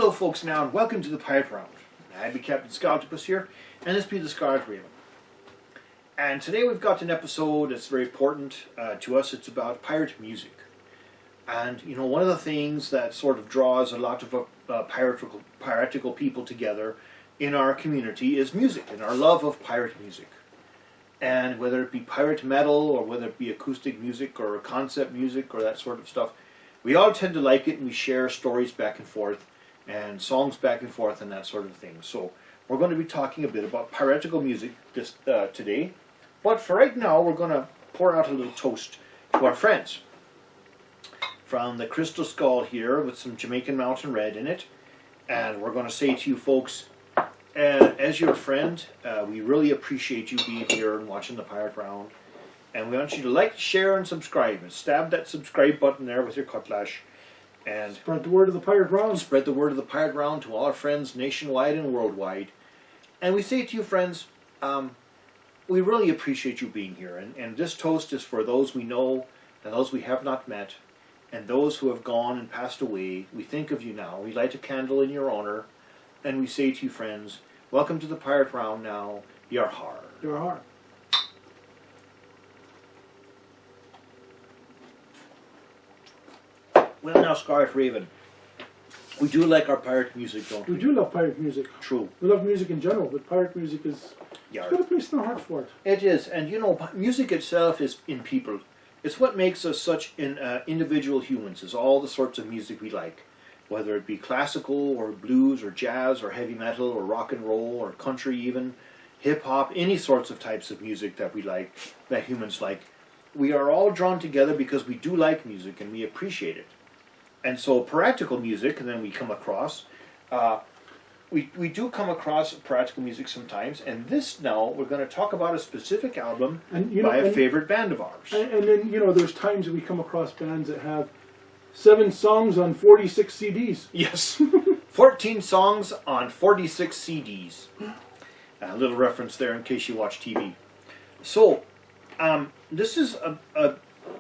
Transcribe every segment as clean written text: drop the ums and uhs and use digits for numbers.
Hello folks now, and welcome to the Pyrate Round. I be Captain Scaltopus here, and this be the Scarlet Raven. And today we've got an episode that's very important to us. It's about pirate music. And you know, one of the things that sort of draws a lot of piratical people together in our community is music, and our love of pirate music. And whether it be pirate metal, or whether it be acoustic music, or concept music, or that sort of stuff, we all tend to like it, and we share stories back and forth, and songs back and forth, and that sort of thing. So we're going to be talking a bit about piratical music today. But for right now, we're going to pour out a little toast to our friends. From the Crystal Skull here, with some Jamaican Mountain Red in it. And we're going to say to you folks, as your friend, we really appreciate you being here and watching the Pirate Round. And we want you to like, share, and subscribe. And stab that subscribe button there with your cutlash. And spread the word of the Pirate Round. Spread the word of the Pirate Round to all our friends nationwide and worldwide. And we say to you friends, we really appreciate you being here. And this toast is for those we know and those we have not met. And those who have gone and passed away. We think of you now. We light a candle in your honor. And we say to you friends, welcome to the Pirate Round now. Your har. Your har. Well now, Scarlet Raven, we do like our pirate music, don't we? We do love pirate music. True. We love music in general, but pirate music is... It's got a place in the heart for it. It is, and you know, music itself is in people. It's what makes us such individual humans, is all the sorts of music we like. Whether it be classical, or blues, or jazz, or heavy metal, or rock and roll, or country even, hip-hop, any sorts of types of music that we like, that humans like. We are all drawn together because we do like music, and we appreciate it. And so piratical music, and then we come across, we do come across piratical music sometimes, and this now, we're going to talk about a specific album by a favorite band of ours. And then, you know, there's times that we come across bands that have 7 songs on 46 CDs. Yes, 14 songs on 46 CDs. A little reference there in case you watch TV. So, this is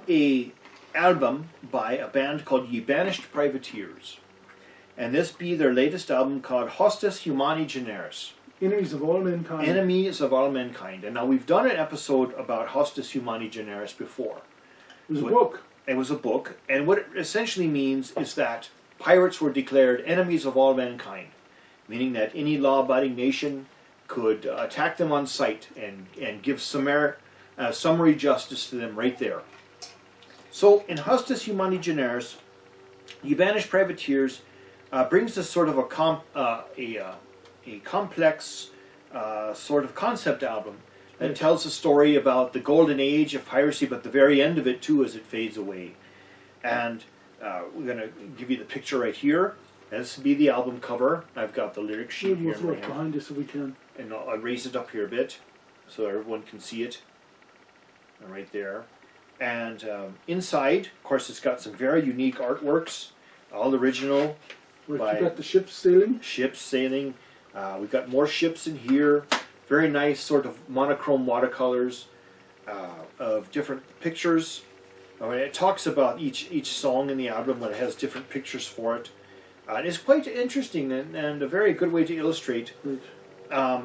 a album by a band called Ye Banished Privateers. And this be their latest album called Hostis Humani Generis. Enemies of all mankind. Enemies of all mankind. And now we've done an episode about Hostis Humani Generis before. It was a book. It was a book. And what it essentially means is that pirates were declared enemies of all mankind. Meaning that any law-abiding nation could attack them on sight and give summary justice to them right there. So in Hostis Humani Generis, Ye Banished Privateers brings us sort of a complex sort of concept album that tells a story about the golden age of piracy, but the very end of it too as it fades away. And we're going to give you the picture right here. This will be the album cover. I've got the lyric sheet here. We'll throw it behind us if we can. And I'll raise it up here a bit so everyone can see it. Right there. And inside, of course, it's got some very unique artworks, all original. We've got the ships sailing. Ships sailing. We've got more ships in here. Very nice sort of monochrome watercolors of different pictures. It talks about each song in the album, but it has different pictures for it. It's quite interesting and a very good way to illustrate. Right.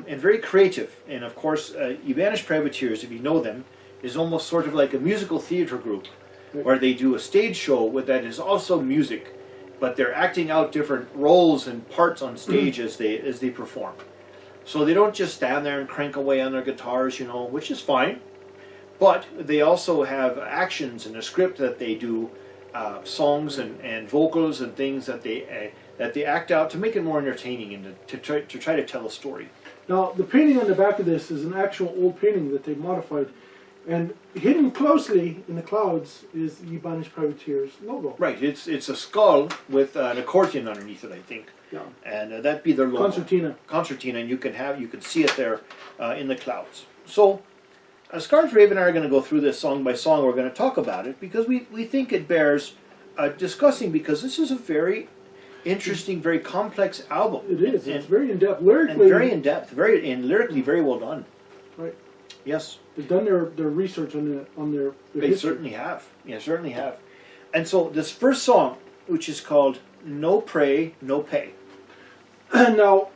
And very creative. And of course, Ye Banished Privateers, if you know them, is almost sort of like a musical theater group, where they do a stage show that is also music, but they're acting out different roles and parts on stage as they perform. So they don't just stand there and crank away on their guitars, you know, which is fine, but they also have actions and a script that they do, songs and vocals and things that they act out to make it more entertaining and to try to tell a story. Now, the painting on the back of this is an actual old painting that they modified. And hidden closely in the clouds is the Ye Banished Privateers logo. Right, it's a skull with an accordion underneath it, I think. Yeah. And that'd be their logo. Concertina. Concertina, and you can see it there in the clouds. So, Scarlet Raven and I are going to go through this song by song. We're going to talk about it because we think it bears discussing, because this is a very interesting, very complex album. It is. It's very in depth lyrically. And very in depth, lyrically very well done. Right. Yes. They've done their research on their They history. certainly have. Yeah, certainly have. And so this first song, which is called No Pray, No Pay. Now,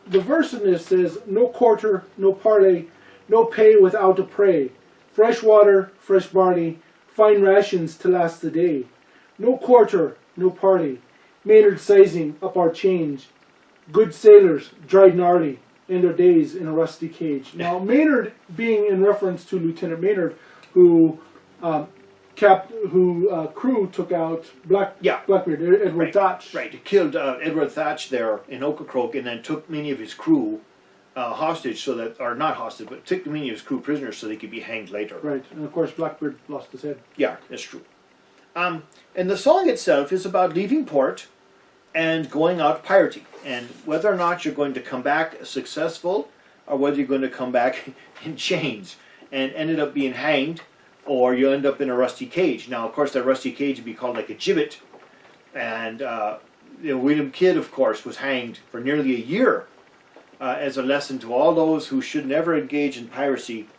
the verse in this says, no quarter, no parley, no pay without a prey. Fresh water, fresh barley, fine rations to last the day. No quarter, no parley. Maynard sizing up our change. Good sailors, dried gnarly, in their days in a rusty cage. Now, Maynard being in reference to Lieutenant Maynard, who crew took out Blackbeard, Edward Thatch. Right, he killed Edward Thatch there in Ocracoke, and then took many of his crew hostage, so that, or not hostage, but took many of his crew prisoners so they could be hanged later. Right, and of course Blackbeard lost his head. Yeah, that's true. And the song itself is about leaving port and going out pirating, and whether or not you're going to come back successful, or whether you're going to come back in chains and ended up being hanged, or you end up in a rusty cage. Now, of course, that rusty cage would be called like a gibbet, and William Kidd, of course, was hanged for nearly a year as a lesson to all those who should never engage in piracy,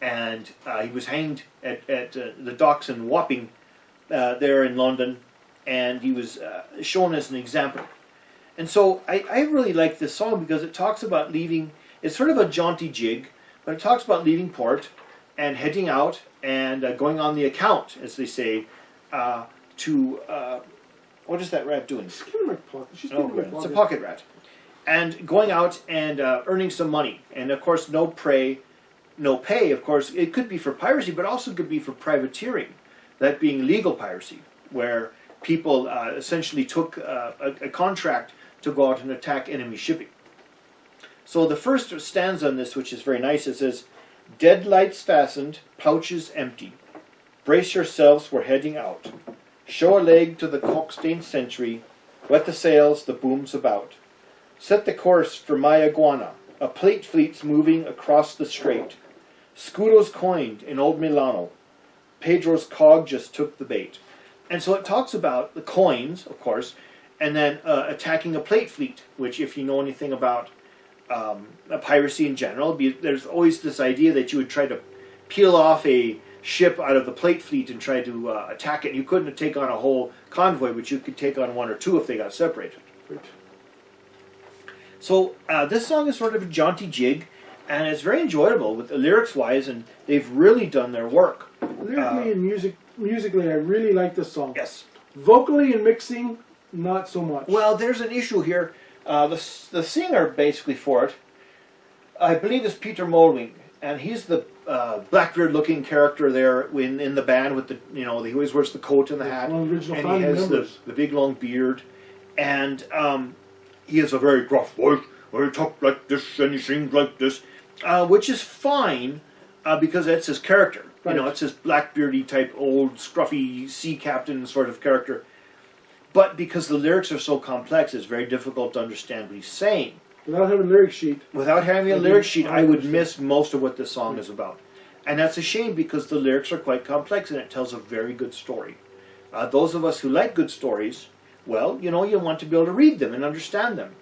and he was hanged at the docks in Wapping there in London, and he was shown as an example. And so I really like this song because it talks about leaving. It's sort of a jaunty jig, but it talks about leaving port and heading out and going on the account, as they say, to what is that rat doing? She's getting my pocket. It's a pocket rat. And going out and earning some money. And of course, no prey, no pay. Of course, it could be for piracy, but also could be for privateering. That being legal piracy, where people essentially took a contract to go out and attack enemy shipping. So the first stanza on this, which is very nice, it says, "Dead lights fastened, pouches empty. Brace yourselves, we're heading out. Show a leg to the cock-stained sentry. Wet the sails, the boom's about. Set the course for Mayaguana. A plate fleet's moving across the strait. Scudo's coined in old Milano. Pedro's cog just took the bait." And so it talks about the coins, of course, and then attacking a plate fleet, which, if you know anything about piracy in general, there's always this idea that you would try to peel off a ship out of the plate fleet and try to attack it. You couldn't take on a whole convoy, but you could take on one or two if they got separated. Right. So this song is sort of a jaunty jig, and it's very enjoyable with the lyrics-wise, and they've really done their work. Lyrically and musically, I really like this song. Yes. Vocally and mixing, not so much. Well, there's an issue here. The singer, basically, for it, I believe is Peter Molwing, and he's the Blackbeard-looking character there in the band with the, he always wears the coat and the hat, and he has the big long beard, and he has a very gruff voice, where he talks like this and he sings like this, which is fine because that's his character. Right. It's his Blackbeardy type, old, scruffy sea captain sort of character. But because the lyrics are so complex, it's very difficult to understand what he's saying. Without having a lyric sheet. Without having a lyric sheet, I would miss most of what this song is about. And that's a shame because the lyrics are quite complex and it tells a very good story. Those of us who like good stories, well, you want to be able to read them and understand them.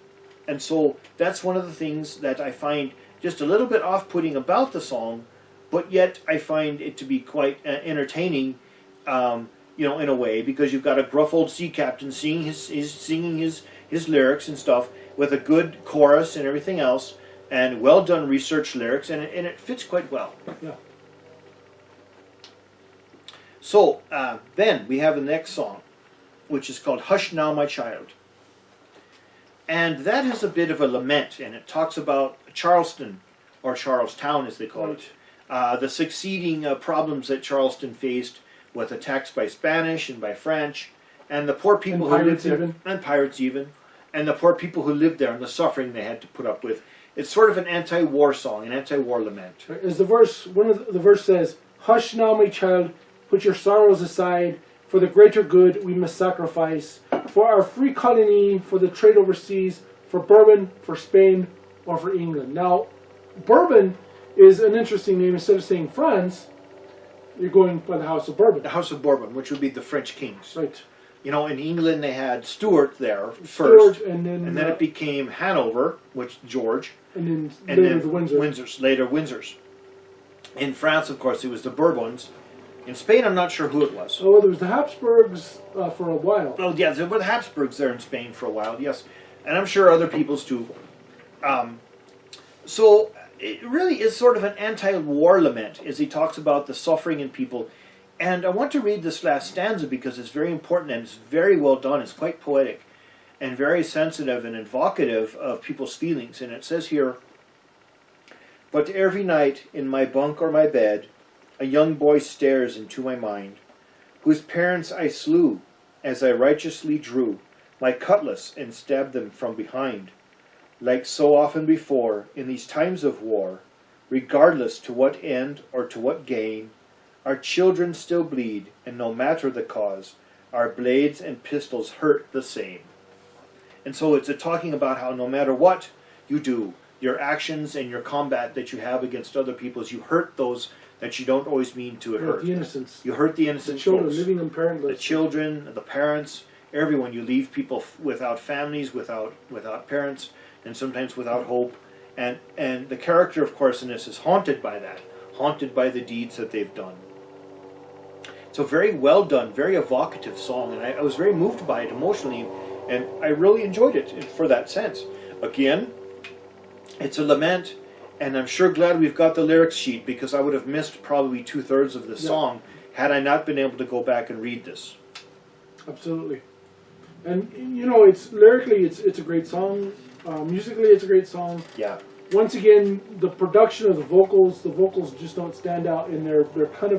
And so that's one of the things that I find just a little bit off-putting about the song, but yet I find it to be quite entertaining, in a way, because you've got a gruff old sea captain singing his lyrics and stuff with a good chorus and everything else, and well done research lyrics, and it fits quite well. Yeah. So then we have the next song, which is called "Hush Now, My Child." And that is a bit of a lament, and it talks about Charleston, or Charlestown as they call it, the succeeding problems that Charleston faced with attacks by Spanish and by French, and the poor people who lived there, and pirates even, and the poor people who lived there and the suffering they had to put up with. It's sort of an anti-war song, an anti-war lament. As one of the verse says, "Hush now, my child, put your sorrows aside. For the greater good we must sacrifice. For our free colony, for the trade overseas, for Bourbon, for Spain, or for England." Now, Bourbon is an interesting name. Instead of saying France, you're going by the House of Bourbon. The House of Bourbon, which would be the French kings. Right. In England they had Stuart there first, and then it became Hanover, which George, and then the Windsors. Later Windsors. In France, of course, it was the Bourbons. In Spain, I'm not sure who it was. Oh, there was the Habsburgs for a while. Oh, yeah, there were the Habsburgs there in Spain for a while, yes. and I'm sure other people's too. So it really is sort of an anti-war lament as he talks about the suffering in people. And I want to read this last stanza because it's very important and it's very well done. It's quite poetic and very sensitive and evocative of people's feelings. And it says here, "But every night in my bunk or my bed, a young boy stares into my mind, whose parents I slew as I righteously drew my cutlass and stabbed them from behind. Like so often before in these times of war, regardless to what end or to what gain, our children still bleed, and no matter the cause, our blades and pistols hurt the same." And so it's talking about how no matter what you do, your actions and your combat that you have against other peoples, you hurt those that you don't always mean to hurt. The innocents. You hurt the innocent The children folks. living and parentless. The children, the parents, everyone. You leave people without families, without parents, and sometimes without hope. And the character, of course, in this is haunted by that, haunted by the deeds that they've done. It's a very well done, very evocative song, and I was very moved by it emotionally, and I really enjoyed it for that sense. Again, it's a lament, and I'm sure glad we've got the lyrics sheet because I would have missed probably 2/3 of the song had I not been able to go back and read this. Absolutely. And you know, it's lyrically, it's a great song. Musically, it's a great song. Yeah. Once again, the production of the vocals just don't stand out, and they're kind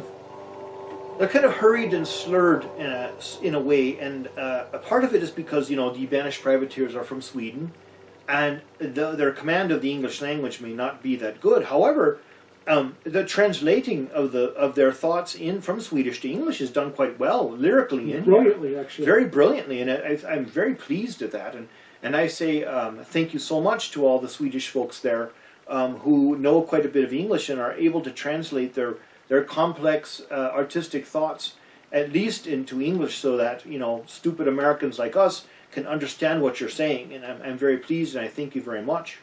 of hurried and slurred in a way, and a part of it is because, you know, the Ye Banished Privateers are from Sweden, and their command of the English language may not be that good. However, the translating of their thoughts in from Swedish to English is done quite well, lyrically. Brilliantly, actually. Very brilliantly, and I'm very pleased at that. And I say thank you so much to all the Swedish folks there who know quite a bit of English and are able to translate their complex artistic thoughts at least into English so that, you know, stupid Americans like us can understand what you're saying. And I'm very pleased, and I thank you very much.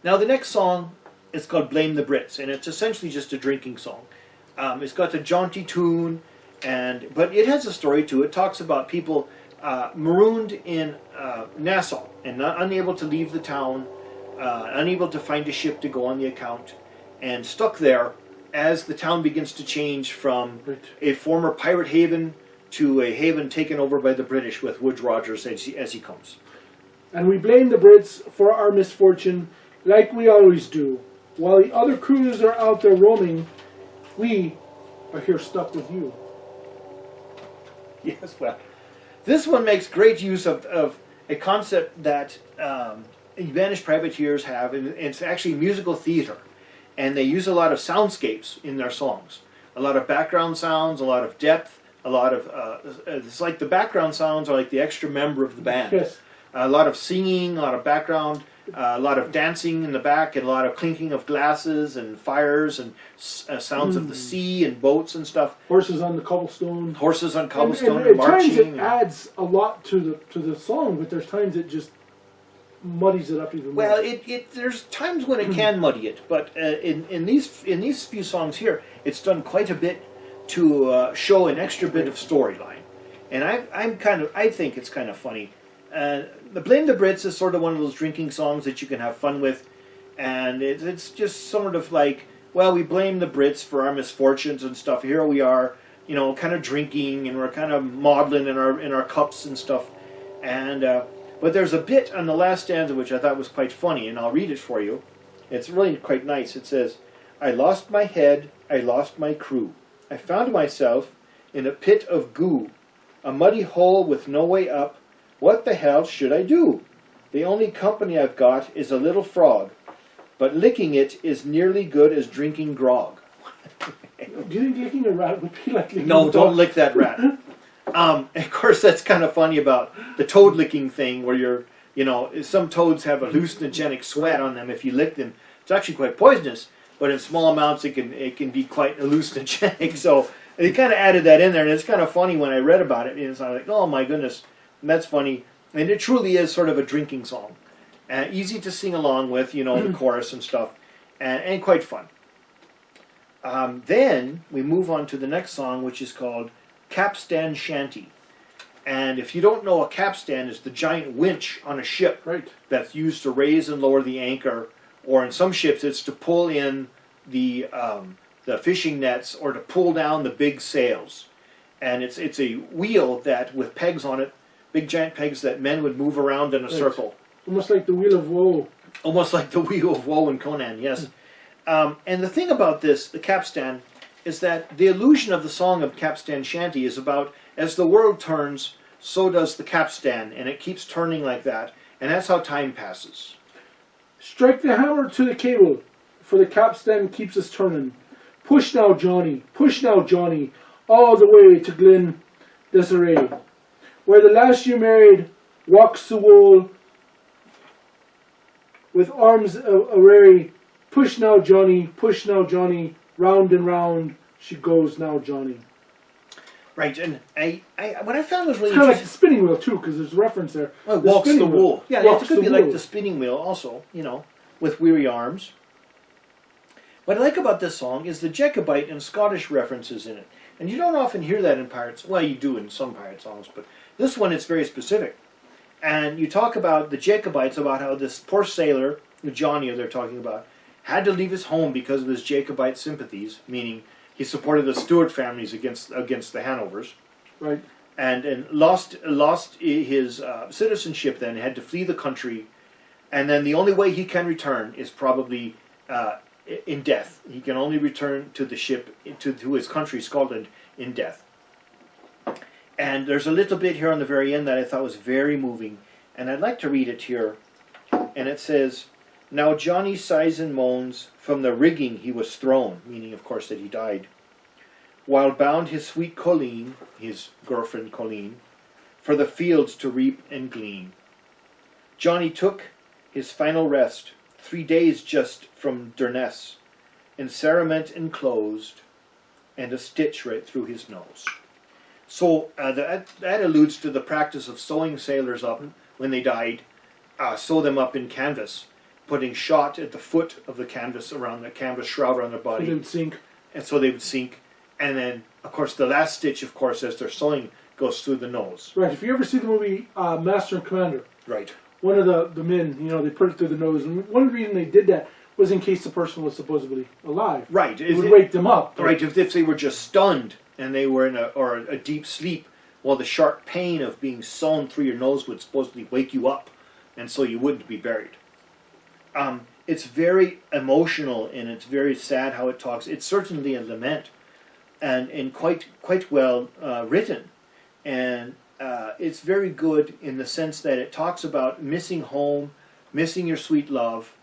Now the next song is called "Blame the Brits," and it's essentially just a drinking song. It's got a jaunty tune, but it has a story too. It talks about people marooned in Nassau and unable to leave the town, unable to find a ship to go on the account, and stuck there as the town begins to change from a former pirate haven to a haven taken over by the British with Woodes Rogers as he comes. And we blame the Brits for our misfortune, like we always do. While the other crews are out there roaming, we are here stuck with you. Yes, well, this one makes great use of a concept that Ye Banished Privateers have, and it's actually musical theater. And they use a lot of soundscapes in their songs. A lot of background sounds, a lot of depth, a lot of... it's like the background sounds are like the extra member of the band. Yes. A lot of singing, a lot of background, a lot of dancing in the back, and a lot of clinking of glasses and fires and sounds of the sea and boats and stuff. Horses on the cobblestone. Horses on cobblestone and and at times marching. it adds a lot to the song, but there's times it just muddies it up even more. Well, there's times when it can muddy it, but in these few songs here, it's done quite a bit to show an extra bit of storyline, and I think it's kind of funny. The Blame the Brits is sort of one of those drinking songs that you can have fun with, and it's just sort of like, well, we blame the Brits for our misfortunes and stuff. Here we are, you know, kind of drinking, and we're kind of maudlin in our cups and stuff, and. But there's a bit on the last stanza which I thought was quite funny, and I'll read it for you. It's really quite nice. It says, "I lost my head, I lost my crew. I found myself in a pit of goo, a muddy hole with no way up. What the hell should I do? The only company I've got is a little frog, but licking it is nearly good as drinking grog." Do you think licking a rat would be like licking No, a don't dog? lick that rat. Of course, that's kind of funny about the toad licking thing, where some toads have a hallucinogenic sweat on them. If you lick them, it's actually quite poisonous, but in small amounts it can be quite hallucinogenic. So they kind of added that in there, and it's kind of funny when I read about it. And it's like, oh my goodness, and that's funny. And it truly is sort of a drinking song, easy to sing along with, the chorus and stuff, and quite fun. Then we move on to the next song, which is called Capstan Shanty. And if you don't know, a capstan is the giant winch on a ship that's used to raise and lower the anchor, or in some ships it's to pull in the fishing nets or to pull down the big sails. And it's a wheel that with pegs on it, big giant pegs that men would move around in a circle. Almost like the Wheel of Woe. Almost like the Wheel of Woe in Conan, yes. And the thing about this, the capstan, is that the illusion of the song of Capstan Shanty is about as the world turns, so does the capstan, and it keeps turning like that, and that's how time passes. Strike the hammer to the cable, for the capstan keeps us turning. Push now, Johnny, all the way to Glen Desiree, where the lass you married walks the wool with arms array. Push now, Johnny, round and round she goes now, Johnny. Right, and what I found was really it's kind of like the spinning wheel too, because there's a reference there. Well, it walks the wool. Yeah, it could be like the spinning wheel also, you know, with weary arms. What I like about this song is the Jacobite and Scottish references in it. And you don't often hear that in pirates. Well, you do in some pirate songs, but this one it's very specific. And you talk about the Jacobites, about how this poor sailor, Johnny they're talking about, had to leave his home because of his Jacobite sympathies, meaning he supported the Stuart families against the Hanovers. Right. And lost his citizenship then, had to flee the country, and then the only way he can return is probably in death. He can only return to the ship, to his country, Scotland, in death. And there's a little bit here on the very end that I thought was very moving, and I'd like to read it here. And it says, "Now Johnny sighs and moans, from the rigging he was thrown," meaning, of course, that he died, "while bound his sweet Colleen," his girlfriend Colleen, "for the fields to reap and glean. Johnny took his final rest, 3 days just from Durness, in cerement enclosed, and a stitch right through his nose." So that alludes to the practice of sewing sailors up when they died, sew them up in canvas, putting shot at the foot of the canvas around the canvas shroud around their body. So they would sink. And so they would sink. And then, of course, the last stitch, of course, as they're sewing, goes through the nose. Right. If you ever see the movie Master and Commander, right, one of the men, they put it through the nose, and one of the reasons they did that was in case the person was supposedly alive. Right. It would wake them up. Right. If they were just stunned and they were in a deep sleep, well, the sharp pain of being sewn through your nose would supposedly wake you up, and so you wouldn't be buried. It's very emotional, and it's very sad how it talks. It's certainly a lament, and quite well written, and it's very good in the sense that it talks about missing home, missing your sweet love,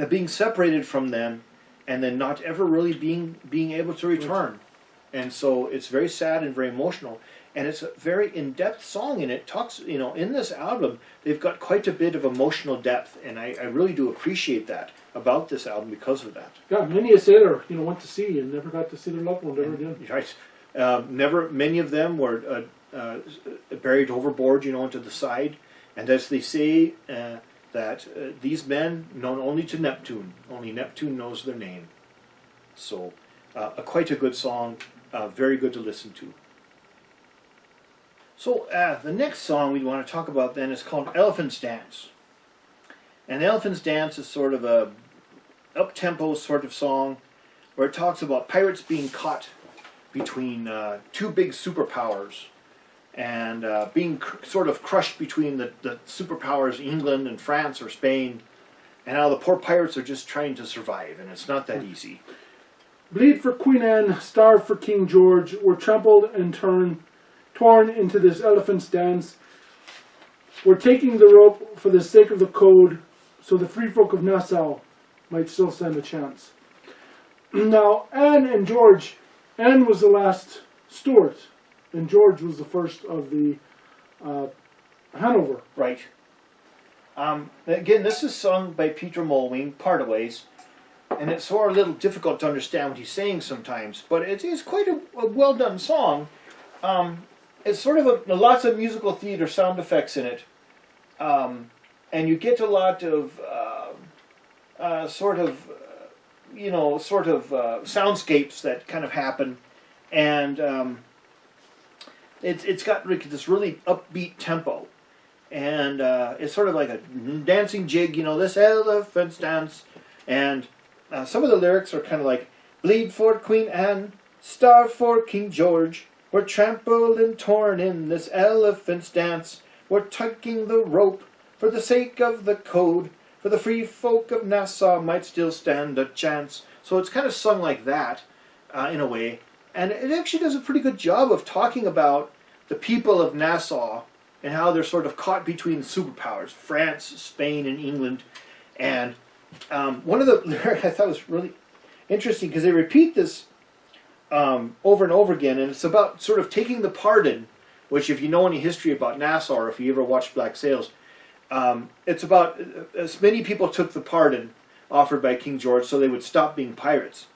being separated from them, and then not ever really being able to return. And so it's very sad and very emotional. And it's a very in-depth song, and it talks, in this album, they've got quite a bit of emotional depth, and I really do appreciate that about this album because of that. Yeah, many a sailor, went to sea and never got to see their loved one ever again. Right. Many of them were buried overboard, into the side, and as they say, that these men known only to Neptune, only Neptune knows their name. So, quite a good song, very good to listen to. So the next song we want to talk about then is called Elephant's Dance. And Elephant's Dance is sort of a up-tempo sort of song where it talks about pirates being caught between two big superpowers and being sort of crushed between the superpowers England and France or Spain, and how the poor pirates are just trying to survive, and it's not that easy. Bleed for Queen Anne, starve for King George, were trampled and torn into this elephant's dance. We're taking the rope for the sake of the code, so the free folk of Nassau might still stand a chance. Now, Anne and George, Anne was the last Stuart, and George was the first of the Hanover. Right. Again, this is sung by Peter Molwing, part of ways, and it's sort of a little difficult to understand what he's saying sometimes, but it is quite a well-done song. It's sort of lots of musical theater sound effects in it, and you get a lot of soundscapes that kind of happen, and it's got like this really upbeat tempo, and it's sort of like a dancing jig, you know, this elephant's dance, and some of the lyrics are kind of like, bleed for Queen Anne, starve for King George, we're trampled and torn in this elephant's dance, we're tugging the rope for the sake of the code, for the free folk of Nassau might still stand a chance. So it's kind of sung like that, in a way, and it actually does a pretty good job of talking about the people of Nassau and how they're sort of caught between superpowers, France, Spain, and England. And one of the lyrics I thought was really interesting, because they repeat this over and over again, and it's about sort of taking the pardon, which if you know any history about Nassau, or if you ever watched Black Sails, it's about as many people took the pardon offered by King George so they would stop being pirates.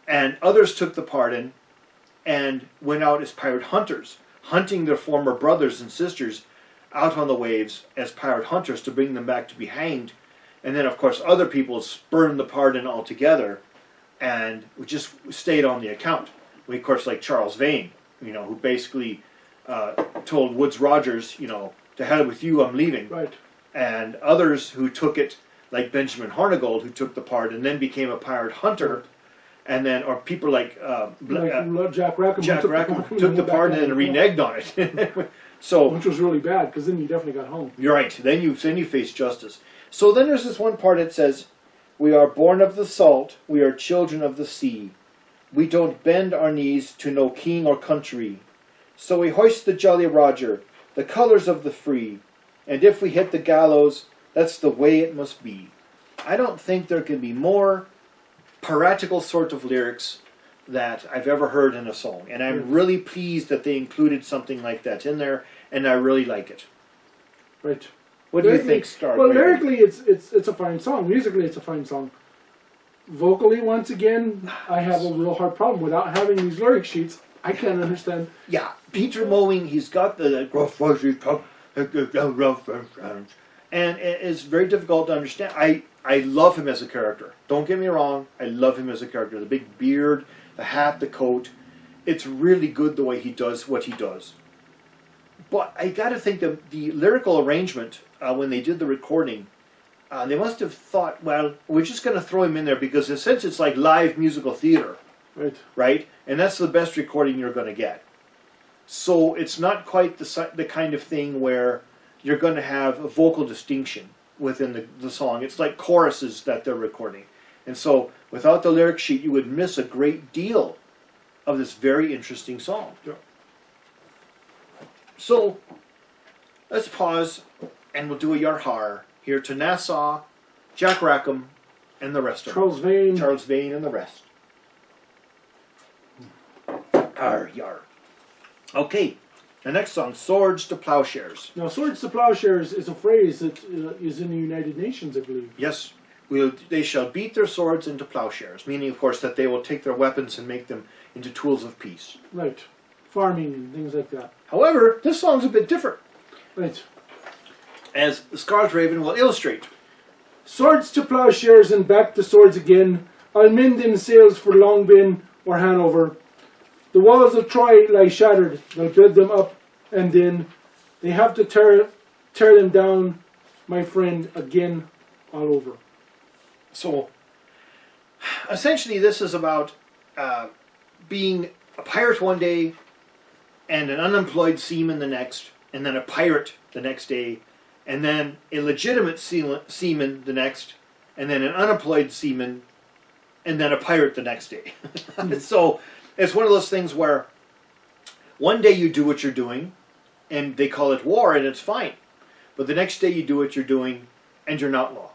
And others took the pardon and went out as pirate hunters, hunting their former brothers and sisters out on the waves as pirate hunters to bring them back to be hanged. And then, of course, other people spurned the pardon altogether and just stayed on the account. We, of course, like Charles Vane, you know, who basically told Woodes Rogers, you know, to hell with you, I'm leaving. Right. And others who took it, like Benjamin Hornigold, who took the part and then became a pirate hunter, and then, or people like Jack Rackham. Took the part and then reneged on it. So, which was really bad, because then you definitely got home. You're right. Then you face justice. So then there's this one part that says, we are born of the salt, we are children of the sea. We don't bend our knees to no king or country. So we hoist the Jolly Roger, the colours of the free. And if we hit the gallows, that's the way it must be. I don't think there can be more piratical sort of lyrics that I've ever heard in a song. And I'm really pleased that they included something like that in there, and I really like it. Right. What do you think, Star? Well, lyrically, it's a fine song. Musically, it's a fine song. Vocally, once again, I have a real hard problem. Without having these lyric sheets, I can't understand. Yeah, Peter Mowing, he's got the gruff fuzzy talk, and it's very difficult to understand. I love him as a character. Don't get me wrong, I love him as a character. The big beard, the hat, the coat. It's really good the way he does what he does. But I got to think the lyrical arrangement, when they did the recording, they must have thought, well, we're just going to throw him in there because in a sense it's like live musical theater. Right. Right? And that's the best recording you're going to get. So it's not quite the kind of thing where you're going to have a vocal distinction within the song. It's like choruses that they're recording. And so without the lyric sheet, you would miss a great deal of this very interesting song. Yeah. So let's pause and we'll do a Yar Har here to Nassau, Jack Rackham, and the rest of them. Charles Vane and the rest. Arr, yar. Okay, the next song, Swords to Plowshares. Now, Swords to Plowshares is a phrase that is in the United Nations, I believe. Yes. They shall beat their swords into plowshares, meaning, of course, that they will take their weapons and make them into tools of peace. Right. Farming and things like that. However, this song's a bit different. Right. As Scarlet Raven will illustrate. Swords to plowshares and back to swords again. I'll mend them sails for Longben or Hanover. The walls of Troy lie shattered. They'll build them up, and then they have to tear them down, my friend, again, all over. So, essentially, this is about being a pirate one day, and an unemployed seaman the next, and then a pirate the next day, and then a legitimate seaman the next, and then an unemployed seaman, and then a pirate the next day. So it's one of those things where one day you do what you're doing, and they call it war, and it's fine. But the next day you do what you're doing, and you're not law.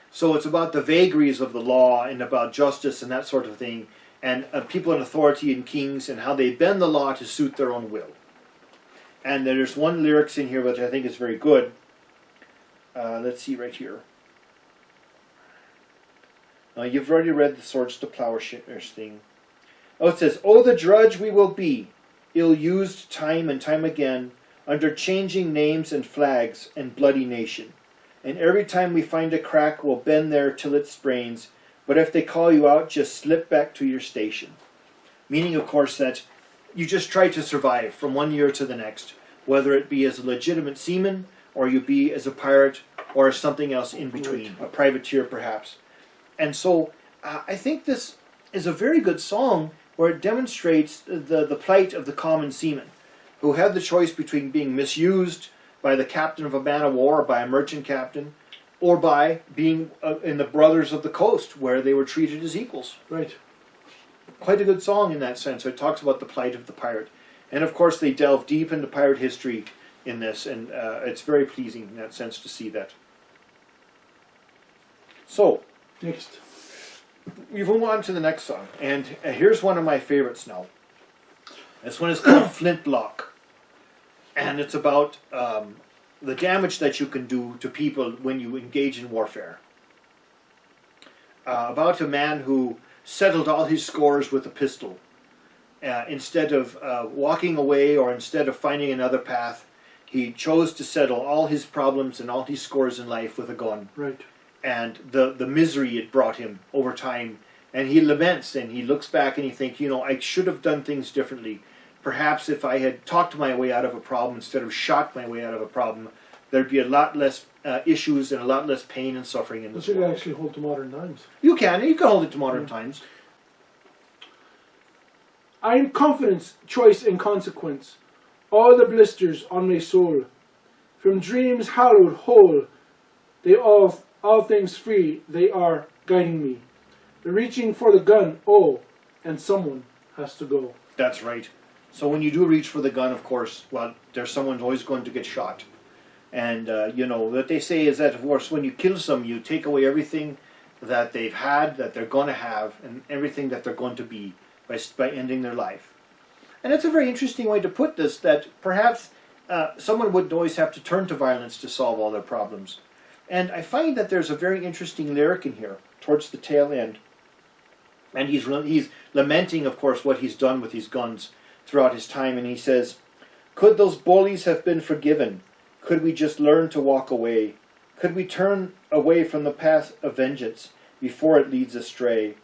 So it's about the vagaries of the law, and about justice and that sort of thing, and people in authority and kings, and how they bend the law to suit their own will. And there's one lyrics in here which I think is very good. Let's see right here. You've already read the Swords to Plowshares thing. Oh, it says, "Oh, the drudge we will be, ill-used time and time again, under changing names and flags and bloody nation. And every time we find a crack, we'll bend there till it sprains. But if they call you out, just slip back to your station." Meaning, of course, that you just try to survive from one year to the next, whether it be as a legitimate seaman, or you be as a pirate, or something else in between, a privateer perhaps. And so I think this is a very good song where it demonstrates the plight of the common seaman, who had the choice between being misused by the captain of a man of war, or by a merchant captain, or by being in the Brothers of the Coast, where they were treated as equals. Right. Quite a good song in that sense. It talks about the plight of the pirate. And of course they delve deep into pirate history in this, and it's very pleasing in that sense to see that. So, Next. we move on to the next song, and here's one of my favorites now. This one is called Flintlock, and it's about the damage that you can do to people when you engage in warfare. About a man who settled all his scores with a pistol. Instead of walking away, or instead of finding another path, he chose to settle all his problems and all his scores in life with a gun. Right. And the misery it brought him over time. And he laments, and he looks back and he thinks, you know, I should have done things differently. Perhaps if I had talked my way out of a problem instead of shot my way out of a problem, there'd be a lot less issues and a lot less pain and suffering in this This would world. actually hold to modern times. You can hold it to modern times. I am confidence, choice, and consequence. All the blisters on my soul, from dreams hallowed whole, they all things free, they are guiding me. They're reaching for the gun, oh, and someone has to go. That's right. So when you do reach for the gun, of course, well, there's someone always going to get shot. And, you know, what they say is that, of course, when you kill some, you take away everything that they've had, that they're going to have, and everything that they're going to be by ending their life. And it's a very interesting way to put this, that perhaps someone wouldn't always have to turn to violence to solve all their problems. And I find that there's a very interesting lyric in here, towards the tail end. And he's lamenting, of course, what he's done with his guns throughout his time, and he says, "Could those bullies have been forgiven? Could we just learn to walk away? Could we turn away from the path of vengeance before it leads astray?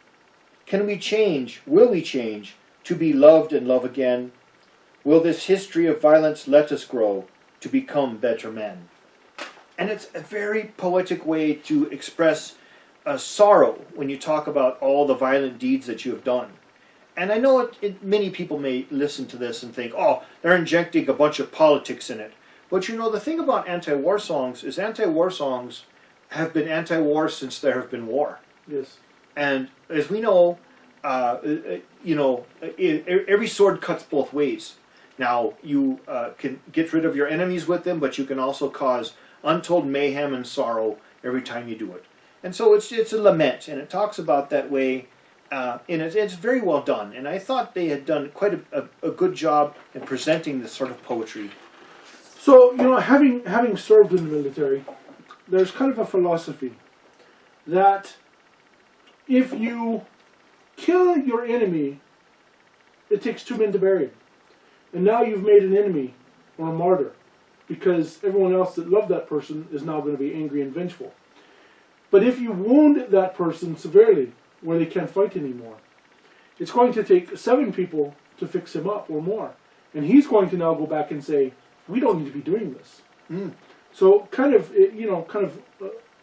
Can we change, will we change, to be loved and love again? Will this history of violence let us grow to become better men?" And it's a very poetic way to express sorrow when you talk about all the violent deeds that you have done. And I know many people may listen to this and think, oh, they're injecting a bunch of politics in it. But you know, the thing about anti-war songs is anti-war songs have been anti-war since there have been war. Yes. And as we know, you know, every sword cuts both ways. Now, you can get rid of your enemies with them, but you can also cause untold mayhem and sorrow every time you do it. And so it's a lament, and it talks about that way, and it's very well done. And I thought they had done quite a good job in presenting this sort of poetry. So, you know, having served in the military, there's kind of a philosophy that if you kill your enemy, it takes two men to bury him. And now you've made an enemy or a martyr, because everyone else that loved that person is now going to be angry and vengeful. But if you wound that person severely, where they can't fight anymore, it's going to take 7 people to fix him up or more. And he's going to now go back and say, we don't need to be doing this. So kind of, you know,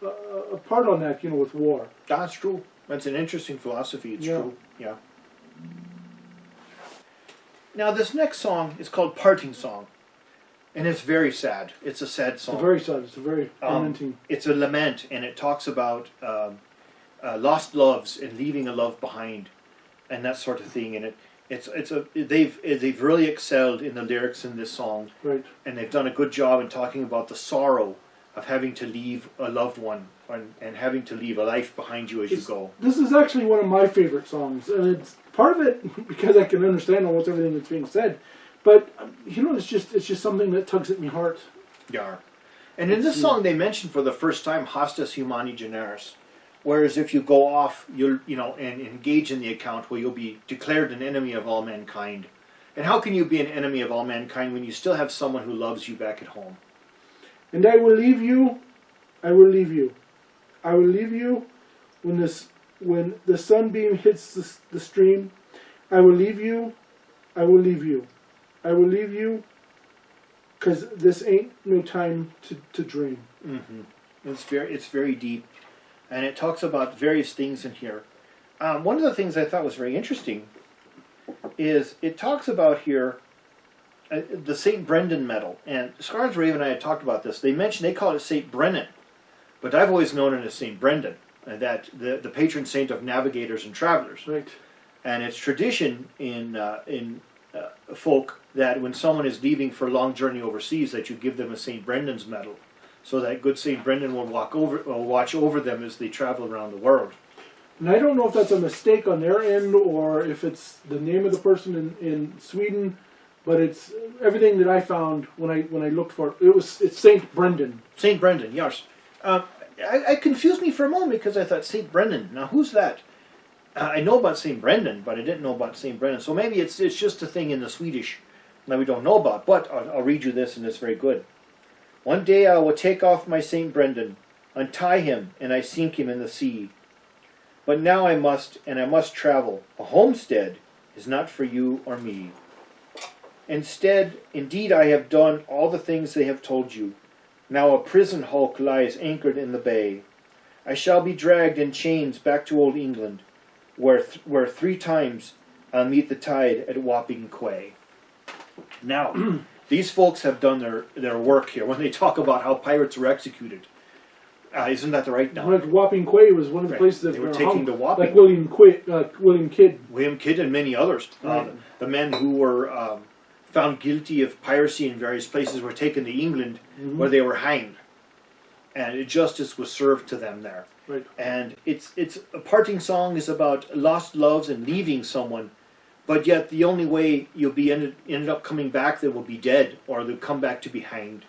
a part on that, you know, with war. That's true. That's an interesting philosophy. It's true. Yeah. Now this next song is called Parting Song. And it's very sad. It's a sad song. It's very sad. It's a very lamenting. It's a lament, and it talks about lost loves and leaving a love behind, and that sort of thing. And they've really excelled in the lyrics in this song, Right. and they've done a good job in talking about the sorrow of having to leave a loved one and having to leave a life behind you as you go. This is actually one of my favorite songs, and it's part of it because I can understand almost everything that's being said. But you know, it's just something that tugs at my heart. Yeah. And in this song, they mention for the first time Hostis Humani Generis. Whereas if you go off, and engage in the account, where you'll be declared an enemy of all mankind. And how can you be an enemy of all mankind when you still have someone who loves you back at home? And I will leave you. I will leave you. I will leave you when the sunbeam hits the stream. I will leave you I will leave you. I will leave you, because this ain't no time to dream. Mm-hmm. It's very deep, and it talks about various things in here. One of the things I thought was very interesting is it talks about here the St. Brendan medal, and Scar's Raven and I had talked about this. They call it St. Brennan, but I've always known it as St. Brendan, and that the patron saint of navigators and travelers. Right. And it's tradition in folk that when someone is leaving for a long journey overseas, that you give them a St. Brendan's medal, so that good St. Brendan will watch over them as they travel around the world. And I don't know if that's a mistake on their end or if it's the name of the person in Sweden, but it's everything that I found when I looked for it. It's St. Brendan. St. Brendan, yes. I confused me for a moment because I thought St. Brendan. Now who's that? I know about St. Brendan, but I didn't know about St. Brendan. So maybe it's just a thing in the Swedish that we don't know about. But I'll read you this, and it's very good. One day I will take off my St. Brendan, untie him, and I sink him in the sea. But now I must travel. A homestead is not for you or me. Indeed, I have done all the things they have told you. Now a prison hulk lies anchored in the bay. I shall be dragged in chains back to old England, where 3 times I'll meet the tide at Wapping Quay. Now, these folks have done their work here when they talk about how pirates were executed. Isn't that the right now? Well, Wapping Quay was one of the places that they were taking to Wapping. Like William Kidd. William Kidd and many others. Right. The men who were found guilty of piracy in various places were taken to England, where they were hanged. And justice was served to them there. Right. And it's a parting song is about lost loves and leaving someone, but yet the only way you'll be ended up coming back, they will be dead, or they'll come back to be hanged.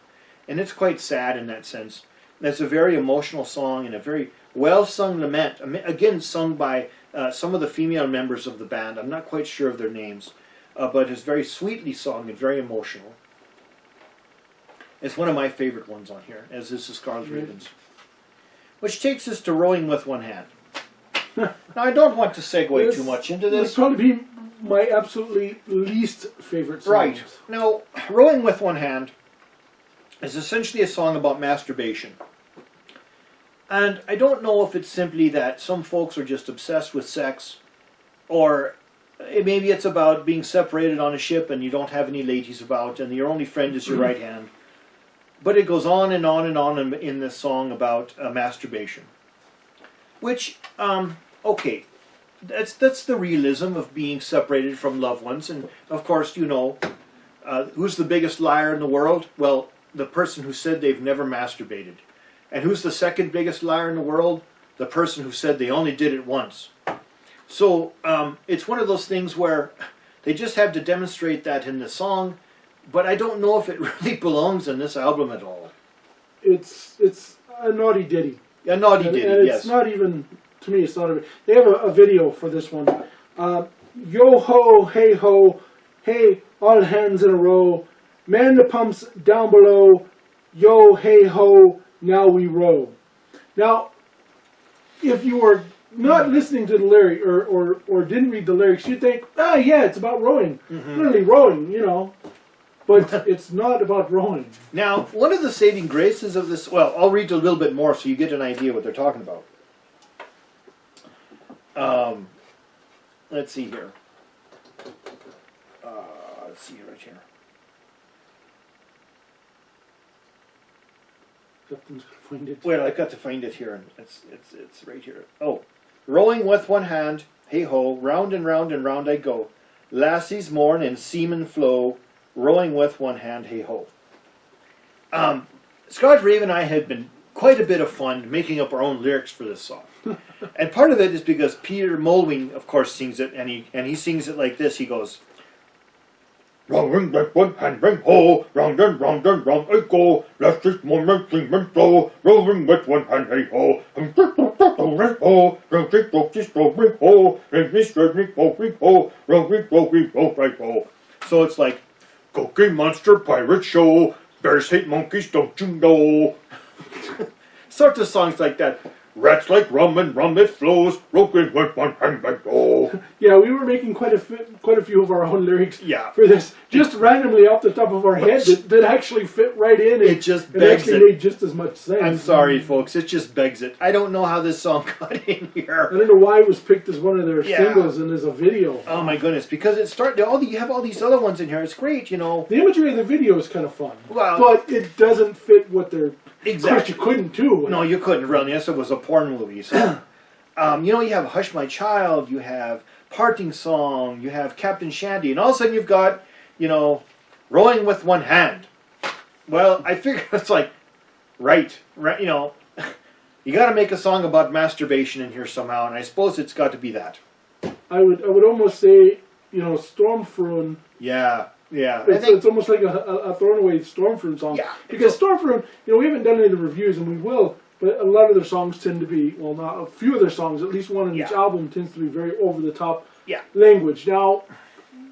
And it's quite sad in that sense. It's a very emotional song and a very well-sung lament, again sung by some of the female members of the band. I'm not quite sure of their names, but it's very sweetly sung and very emotional. It's one of my favorite ones on here, as is the Scarlet Ravens. Which takes us to Rowing with One Hand. Now, I don't want to segue too much into this. This would probably be my absolutely least favorite song. Right. Now, Rowing with One Hand is essentially a song about masturbation. And I don't know if it's simply that some folks are just obsessed with sex, or maybe it's about being separated on a ship and you don't have any ladies about, and your only friend is your right hand. But it goes on and on and on in this song about masturbation. Which, okay, that's the realism of being separated from loved ones. And, of course, you know, who's the biggest liar in the world? Well, the person who said they've never masturbated. And who's the second biggest liar in the world? The person who said they only did it once. So it's one of those things where they just have to demonstrate that in the song, but I don't know if it really belongs in this album at all. It's a naughty ditty. A naughty ditty, and yes. It's not even, to me, it's not a... They have a video for this one. Yo ho, hey, all hands in a row. Man the pumps down below. Yo, hey ho, now we row. Now, if you were not listening to the lyric or didn't read the lyrics, you'd think, yeah, it's about rowing. Literally rowing, you know. But it's not about rowing. Now, one of the saving graces of this... Well, I'll read a little bit more so you get an idea what they're talking about. Let's see here. Let's see right here. Captain's gonna find it. Well, I've got to find it here. It's right here. Oh. Rowing with one hand, hey-ho, round and round I go. Lassies mourn and seamen flow, rowing with one hand, hey-ho. Scott Raven and I had been quite a bit of fun making up our own lyrics for this song. And part of it is because Peter Mulwing, of course, sings it, and he sings it like this. He goes, rowing with one hand, hey-ho, round and round I go. Lassies mourn and seamen flow, rowing with one hand, hey-ho. So it's like, Cookie Monster Pirate Show, bears hate monkeys, don't you know? Sorts of songs like that. Rats like rum and rum that flows, broken with one hand I go. Yeah, we were making quite a few of our own lyrics Yeah. for this, just randomly off the top of our head that actually fit right in. It just and begs actually it. made just as much sense. I'm sorry, folks. It just begs it. I don't know how this song got in I here. don't know why it was picked as one of their Yeah. singles and as a video. Oh my goodness! Because you have all these other ones in here. It's great, you know. The imagery of the video is kind of fun, Well, but it doesn't fit what they're. exactly. Of course, you couldn't too. No, you couldn't really. Yes, it was a porn movie. So, you know, you have "Hush My Child," you have "Parting Song," you have "Captain Shandy," and all of a sudden you've got, you know, "Rowing with One Hand." Well, I figure it's like, right, you know, you got to make a song about masturbation in here somehow, and I suppose it's got to be that. I would almost say, you know, Stormfront. Yeah, yeah. It's almost like a thrown away Stormfront song. Yeah. Because Stormfront, you know, we haven't done any of the reviews, and we will, but a lot of their songs tend to be, well, not a few of their songs, at least one in each album tends to be very over the top language. Now,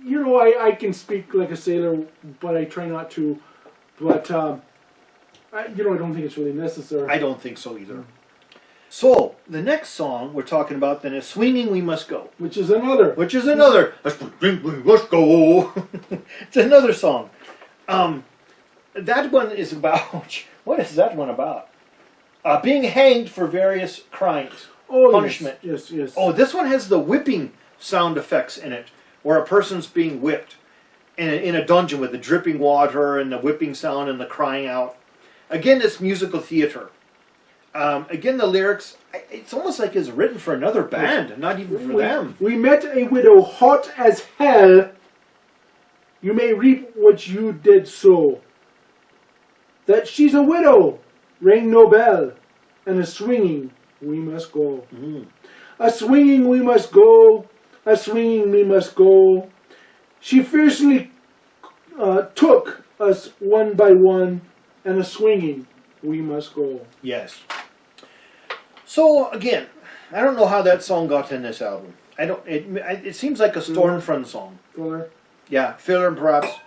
you know, I can speak like a sailor, but I try not to. But, I don't think it's really necessary. I don't think so either. So, the next song we're talking about then is "Swinging We Must Go." Which is another. "Swinging We Must Go." It's another song. That one is about, what is that one about? Being hanged for various crimes. Punishment. Yes. Oh, this one has the whipping sound effects in it, where a person's being whipped in a dungeon with the dripping water and the whipping sound and the crying out. Again, it's musical theater. Again, the lyrics, it's almost like it's written for another band, not even for them. We met a widow hot as hell. You may reap what you did sow. That she's a widow, ring no bell, and a swinging we must go. A swinging we must go, a swinging we must go. She fiercely took us one by one, and a swinging we must go. Yes. So again, I don't know how that song got in this album. It seems like a Stormfront song. Filler. Yeah, filler perhaps.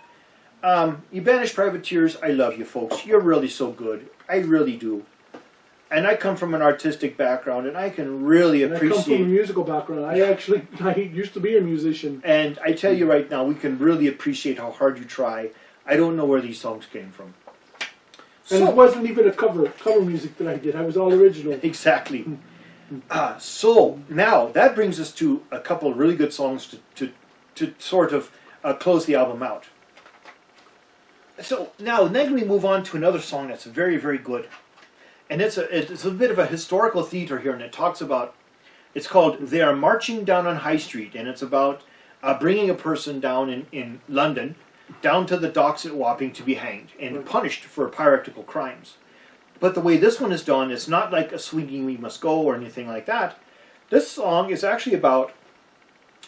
Ye Banished Privateers, I love you folks. You're really so good. I really do. And I come from an artistic background, and I can really appreciate. I come from a musical background. I used to be a musician. And I tell you right now, we can really appreciate how hard you try. I don't know where these songs came from. And it wasn't even a cover music that I did. I was all original. Exactly. So now that brings us to a couple of really good songs to sort of close the album out. So now then we move on to another song that's very, very good. And it's a bit of a historical theater here, and it talks about, it's called "They Are Marching Down on High Street," and it's about bringing a person down in London, down to the docks at Wapping to be hanged and punished for piratical crimes. But the way this one is done, it's not like a "Swinging We Must Go" or anything like that. This song is actually about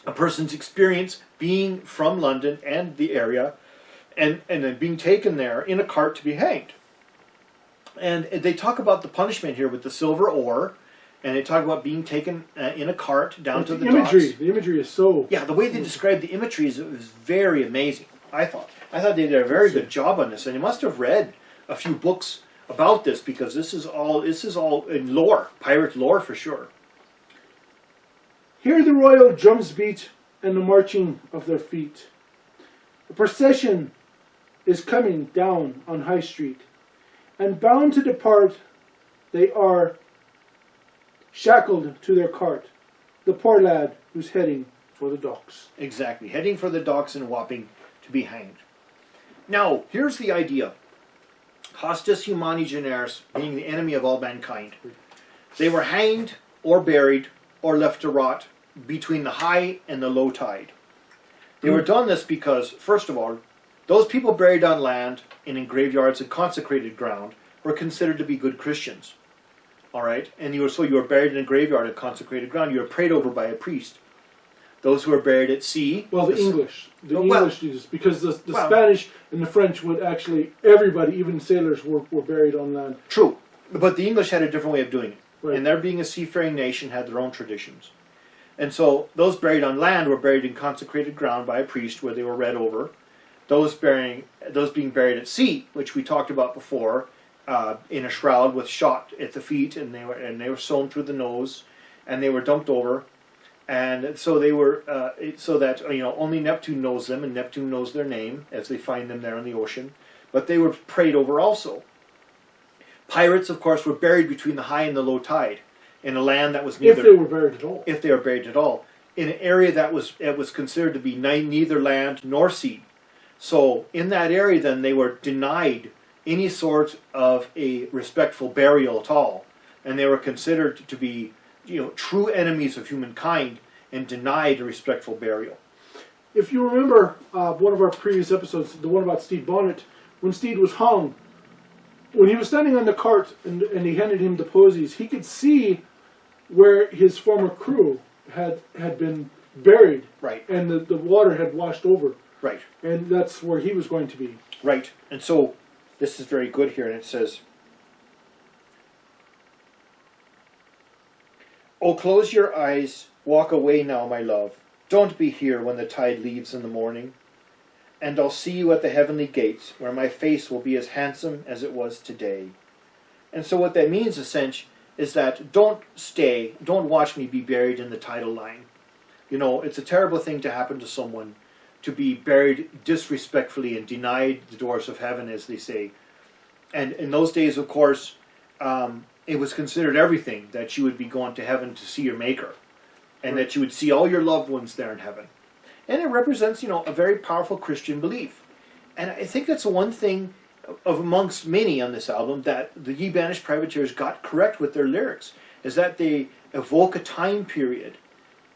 a person's experience being from London and the area, and then being taken there in a cart to be hanged. And they talk about the punishment here with the silver oar, and they talk about being taken in a cart down to the docks. The imagery is so... Yeah, the way they describe the imagery is very amazing, I thought. I thought they did a very good job on this, and they must have read a few books about this, because this is all in lore, pirate lore for sure. Hear the royal drums beat and the marching of their feet. A procession is coming down on High Street, and bound to depart, they are shackled to their cart, the poor lad who's heading for the docks. Exactly, heading for the docks in Wapping to be hanged. Now, here's the idea. Hostis Humani Generis, being the enemy of all mankind. They were hanged or buried or left to rot between the high and the low tide. They were done this because, first of all, those people buried on land and in graveyards and consecrated ground were considered to be good Christians. All right? And you were buried in a graveyard and consecrated ground. You were prayed over by a priest. Those who were buried at sea... Well, the English Jesus, because the Spanish and the French would actually, everybody, even sailors, were buried on land. True. But the English had a different way of doing it. Right. And their being a seafaring nation had their own traditions. And so those buried on land were buried in consecrated ground by a priest where they were read over. Those being buried at sea, which we talked about before, in a shroud with shot at the feet, and they were sewn through the nose, and they were dumped over, and so they were so that only Neptune knows them, and Neptune knows their name as they find them there in the ocean. But they were prayed over also. Pirates, of course, were buried between the high and the low tide in a land that was neither. If they were buried at all. If they were buried at all, in an area that was considered to be neither land nor sea. So in that area, then they were denied any sort of a respectful burial at all, and they were considered to be, true enemies of humankind and denied a respectful burial. If you remember one of our previous episodes, the one about Stede Bonnet, when Stede was hung, when he was standing on the cart and he handed him the posies, he could see where his former crew had been buried, right, and the water had washed over, right, and that's where he was going to be, right. And so this is very good here, and it says, "Oh, close your eyes, walk away now, my love. Don't be here when the tide leaves in the morning. And I'll see you at the heavenly gates, where my face will be as handsome as it was today." And so what that means, essentially, is that don't stay, don't watch me be buried in the tidal line. It's a terrible thing to happen to someone, to be buried disrespectfully and denied the doors of heaven, as they say. And in those days, of course, it was considered everything that you would be going to heaven to see your Maker, and that you would see all your loved ones there in heaven. And it represents, a very powerful Christian belief. And I think that's the one thing of amongst many on this album that the Ye Banished Privateers got correct with their lyrics, is that they evoke a time period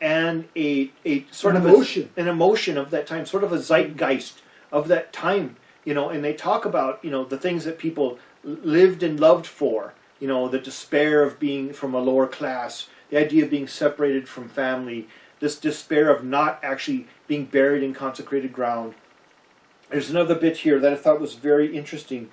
and a sort of an emotion of that time, sort of a zeitgeist of that time, and they talk about, the things that people lived and loved for, the despair of being from a lower class, the idea of being separated from family, this despair of not actually being buried in consecrated ground. There's another bit here that I thought was very interesting.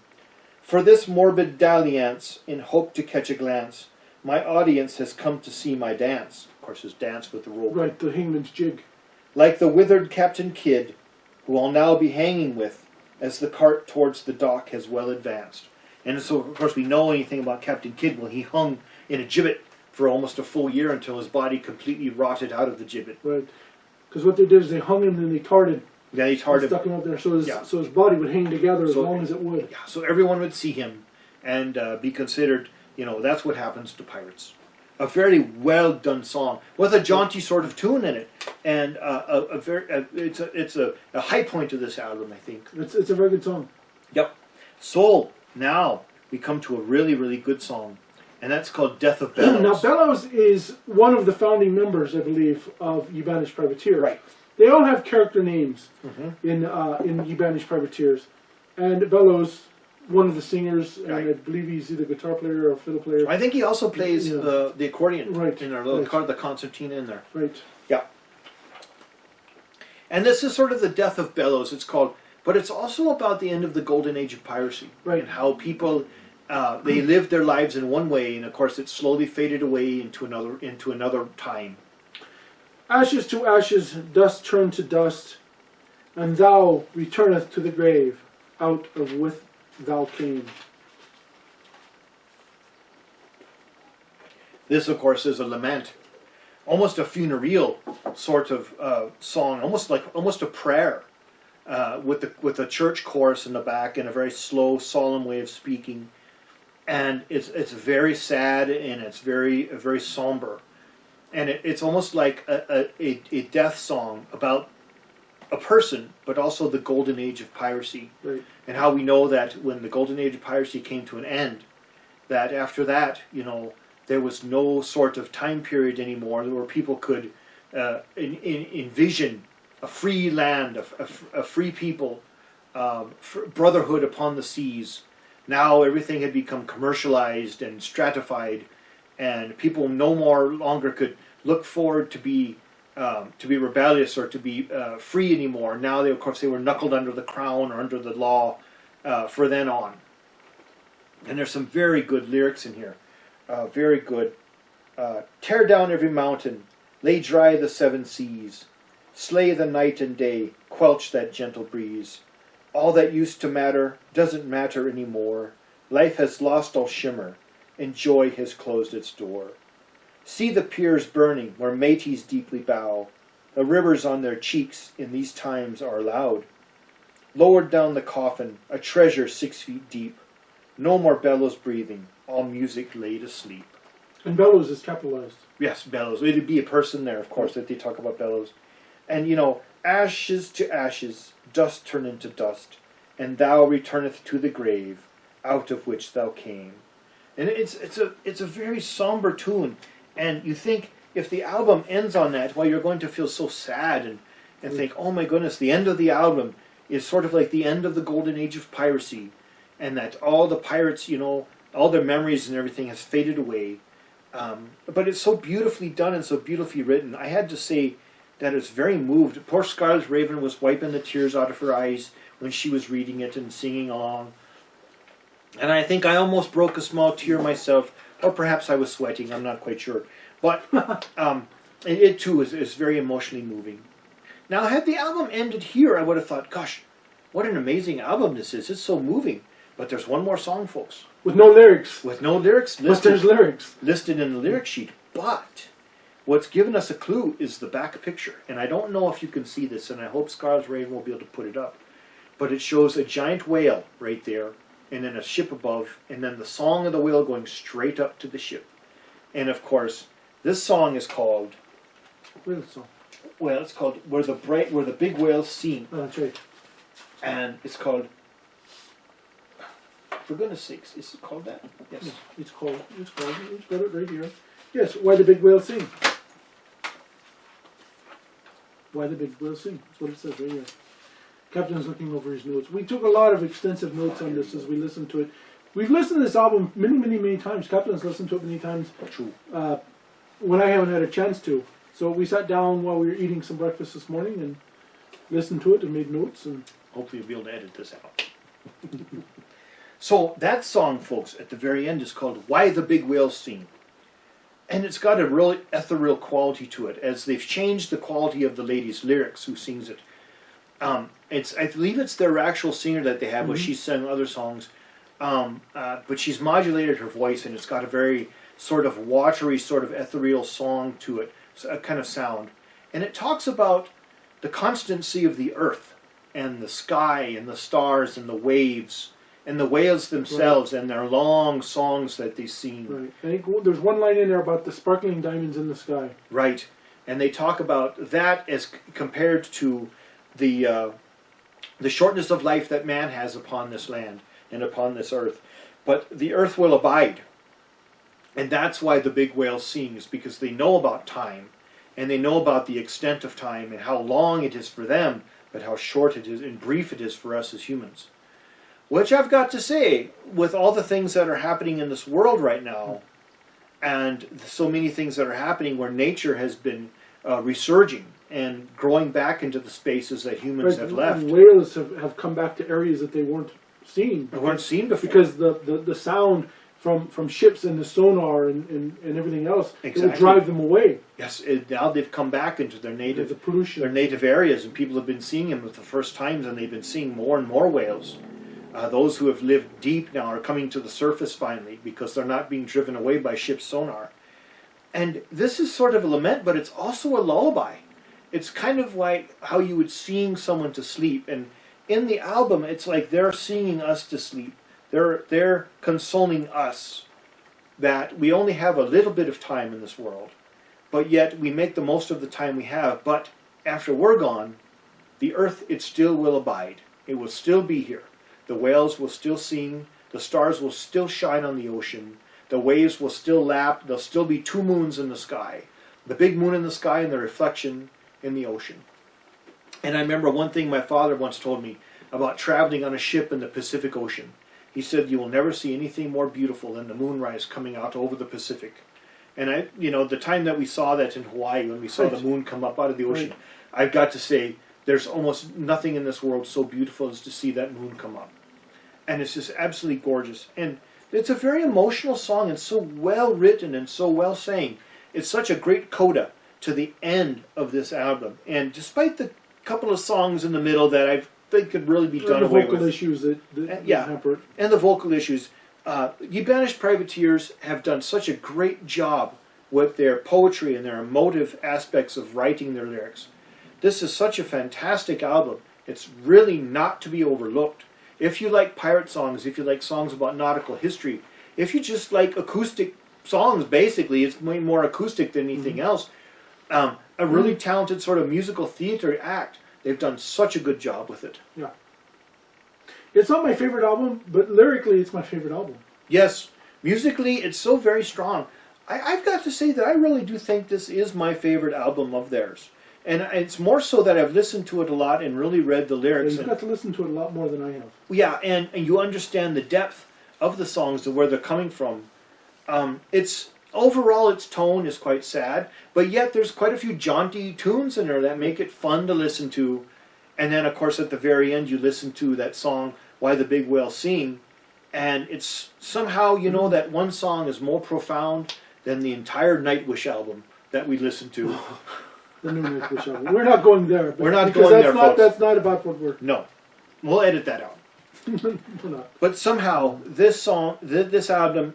"For this morbid dalliance, in hope to catch a glance, my audience has come to see my dance." Of course, his dance with the rope. Right, the hangman's jig. "Like the withered Captain Kidd, who I'll now be hanging with, as the cart towards the dock has well advanced." And so, of course, we know anything about Captain Kidd. Well, he hung in a gibbet for almost a full year until his body completely rotted out of the gibbet. Right. Because what they did is they hung him and they tarred him. Yeah, they tarred him. Stuck him up there so his body would hang together as long as it would. Yeah, so everyone would see him and be considered, that's what happens to pirates. A very well done song with a jaunty sort of tune in it, and it's a high point of this album, I think. It's a very good song. Yep. So now we come to a really, really good song, and that's called "Death of Bellows." Now Bellows is one of the founding members, I believe, of Ye Banished Privateers. Right. They all have character names in Ye Banished Privateers, and Bellows, one of the singers, and I believe he's either guitar player or fiddle player. I think he also plays the accordion in there, the concertina in there. Right. Yeah. And this is sort of the death of Bellows, it's called, but it's also about the end of the golden age of piracy, right? And how people they lived their lives in one way, and of course it slowly faded away into another time. "Ashes to ashes, dust turned to dust, and thou returneth to the grave, out of which thou came." This, of course, is a lament, almost a funereal sort of song, almost a prayer, with a church chorus in the back and a very slow, solemn way of speaking, and it's very sad and it's very somber. And it's almost like a death song about a person, but also the golden age of piracy. Right. And how we know that when the golden age of piracy came to an end, that after that, there was no sort of time period anymore where people could envision a free land, a free people, brotherhood upon the seas. Now everything had become commercialized and stratified, and people no longer could look forward to be rebellious or to be free anymore. Now, of course, they were knuckled under the crown or under the law for then on. And there's some very good lyrics in here, very good. "Tear down every mountain, lay dry the seven seas, slay the night and day, quench that gentle breeze. All that used to matter doesn't matter anymore. Life has lost all shimmer, and joy has closed its door. See the piers burning where mateys deeply bow. The rivers on their cheeks in these times are loud. Lowered down the coffin, a treasure 6 feet deep. No more bellows breathing, all music laid asleep. And bellows is capitalized. Yes, bellows. It'd be a person there, of course, that they talk about bellows. And, you know, ashes to ashes, dust turn into dust, and thou returneth to the grave, out of which thou came. And it's a very somber tune. And you think, if the album ends on that, well, you're going to feel so sad and think, oh my goodness, the end of the album is sort of like the end of the golden age of piracy, and that all the pirates, you know, all their memories and everything has faded away. But it's so beautifully done and so beautifully written. I had to say that it's very moved. Poor Scarlet Raven was wiping the tears out of her eyes when she was reading it and singing along. And I think I almost broke a small tear myself, or perhaps I was sweating, I'm not quite sure. But it too is very emotionally moving. Now, had the album ended here, I would have thought, gosh, what an amazing album this is. It's so moving. But there's one more song, folks. With no lyrics. With no lyrics listed. But there's lyrics. Listed in the lyric sheet. But what's given us a clue is the back picture. And I don't know if you can see this, and I hope Scarlet Raven will be able to put it up. But it shows a giant whale right there, and then a ship above, and then the song of the whale going straight up to the ship. And of course, this song is called... Whale song. Well, it's called Where the Big Whales Sing. Oh, that's right. And it's called... For goodness sakes, is it called that? Yes. Yeah, it's got it right here. Yes, Why the Big Whale Sing. Why the Big Whale Sing. That's what it says right here. Captain's looking over his notes. We took a lot of extensive notes on this as we listened to it. We've listened to this album many times. Captain's listened to it many times. True. When I haven't had a chance to. So we sat down while we were eating some breakfast this morning and listened to it and made notes. And hopefully you'll be able to edit this out. So that song, folks, at the very end is called Why the Big Whales Sing. And it's got a really ethereal quality to it, as they've changed the quality of the lady's lyrics who sings it. I believe it's their actual singer that they have, where she's sung other songs. But she's modulated her voice, and it's got a very sort of watery, sort of ethereal song to it, a kind of sound. And it talks about the constancy of the earth, and the sky, and the stars, and the waves, and the whales themselves, and their long songs that they sing. Right. I think there's one line in there about the sparkling diamonds in the sky. Right. And they talk about that as compared to the shortness of life that man has upon this land and upon this earth. But the earth will abide. And that's why the big whale sings, because they know about time, and they know about the extent of time and how long it is for them, but how short it is and brief it is for us as humans. Which I've got to say, with all the things that are happening in this world right now, and so many things that are happening where nature has been resurging and growing back into the spaces that humans have left. And whales have come back to areas that they weren't seen. They weren't seen before. Because the sound from ships and the sonar and everything else, it will drive them away. Yes, now they've come back into their native, their native areas, and people have been seeing them for the first times, and they've been seeing more and more whales. Those who have lived deep now are coming to the surface finally, because they're not being driven away by ship sonar. And this is sort of a lament, but it's also a lullaby. It's kind of like how you would sing someone to sleep. And in the album, it's like they're singing us to sleep. They're consoling us that we only have a little bit of time in this world, but yet we make the most of the time we have. But after we're gone, the earth, it still will abide. It will still be here. The whales will still sing. The stars will still shine on the ocean. The waves will still lap. There'll still be 2 moons in the sky. The big moon in the sky and the reflection in the ocean. And I remember one thing my father once told me about traveling on a ship in the Pacific Ocean. He said, you will never see anything more beautiful than the moonrise coming out over the Pacific. And the time that we saw that in Hawaii, when we saw the moon come up out of the ocean, I've got to say, there's almost nothing in this world so beautiful as to see that moon come up. And it's just absolutely gorgeous. And it's a very emotional song, and so well written and so well sang. It's such a great coda to the end of this album. And despite the couple of songs in the middle that I think could really be done away with. The vocal issues that hamper it. And the vocal issues, Ye Banished Privateers have done such a great job with their poetry and their emotive aspects of writing their lyrics. This is such a fantastic album. It's really not to be overlooked. If you like pirate songs, if you like songs about nautical history, if you just like acoustic songs, basically, it's way more acoustic than anything else. A really talented sort of musical theater act. They've done such a good job with it. Yeah. It's not my favorite album, but lyrically it's my favorite album. Yes, musically it's so very strong. I've got to say that I really do think this is my favorite album of theirs. And it's more so that I've listened to it a lot and really read the lyrics. Yeah, you've got to listen to it a lot more than I have. Yeah, and you understand the depth of the songs and where they're coming from. Overall, its tone is quite sad, but yet there's quite a few jaunty tunes in there that make it fun to listen to. And then, of course, at the very end, you listen to that song, Why the Big Whale Sing, and it's somehow, you know, that one song is more profound than the entire Nightwish album that we listened to. The new Nightwish album. We're not going there. We're not going there, folks. That's not about what we're... No. We'll edit that out. We're not. But somehow, this song, this album,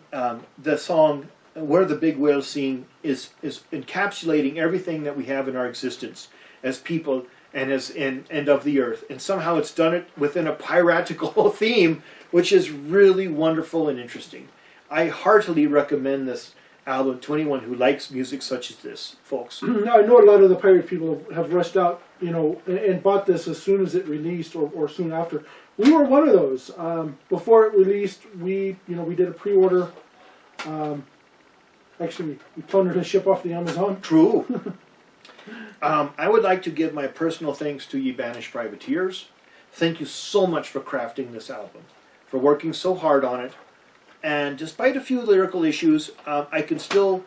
the song Where the Big Whale Sing is encapsulating everything that we have in our existence as people and and of the earth. And somehow it's done it within a piratical theme, which is really wonderful and interesting. I heartily recommend this album to anyone who likes music such as this, folks. Now, I know a lot of the pirate people have rushed out, you know, and bought this as soon as it released or soon after. We were one of those. Before it released, we did a pre-order. Actually, we plundered a ship off the Amazon. True. I would like to give my personal thanks to Ye Banished Privateers. Thank you so much for crafting this album, for working so hard on it. And despite a few lyrical issues, I can still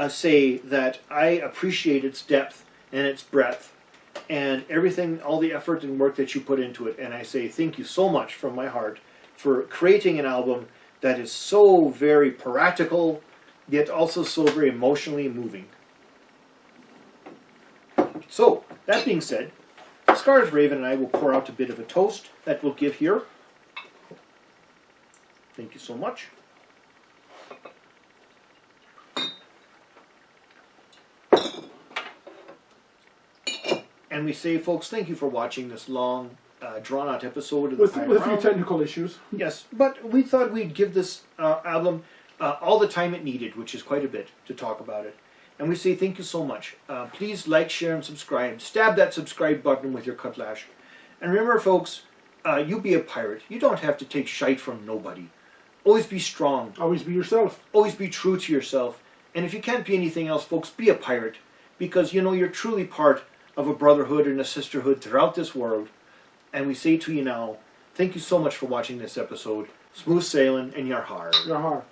say that I appreciate its depth and its breadth and everything, all the effort and work that you put into it. And I say thank you so much from my heart for creating an album that is so very piratical, yet also so very emotionally moving. So, that being said, Scar's Raven and I will pour out a bit of a toast that we'll give here. Thank you so much. And we say, folks, thank you for watching this long, drawn-out episode of the Pyrate Round. With a few technical issues. Yes, but we thought we'd give this album all the time it needed, which is quite a bit, to talk about it. And we say thank you so much. Please like, share, and subscribe. Stab that subscribe button with your cutlash. And remember, folks, you be a pirate. You don't have to take shite from nobody. Always be strong. Always be yourself. Always be true to yourself. And if you can't be anything else, folks, be a pirate. Because, you know, you're truly part of a brotherhood and a sisterhood throughout this world. And we say to you now, thank you so much for watching this episode. Smooth sailing and yar har. Yar har.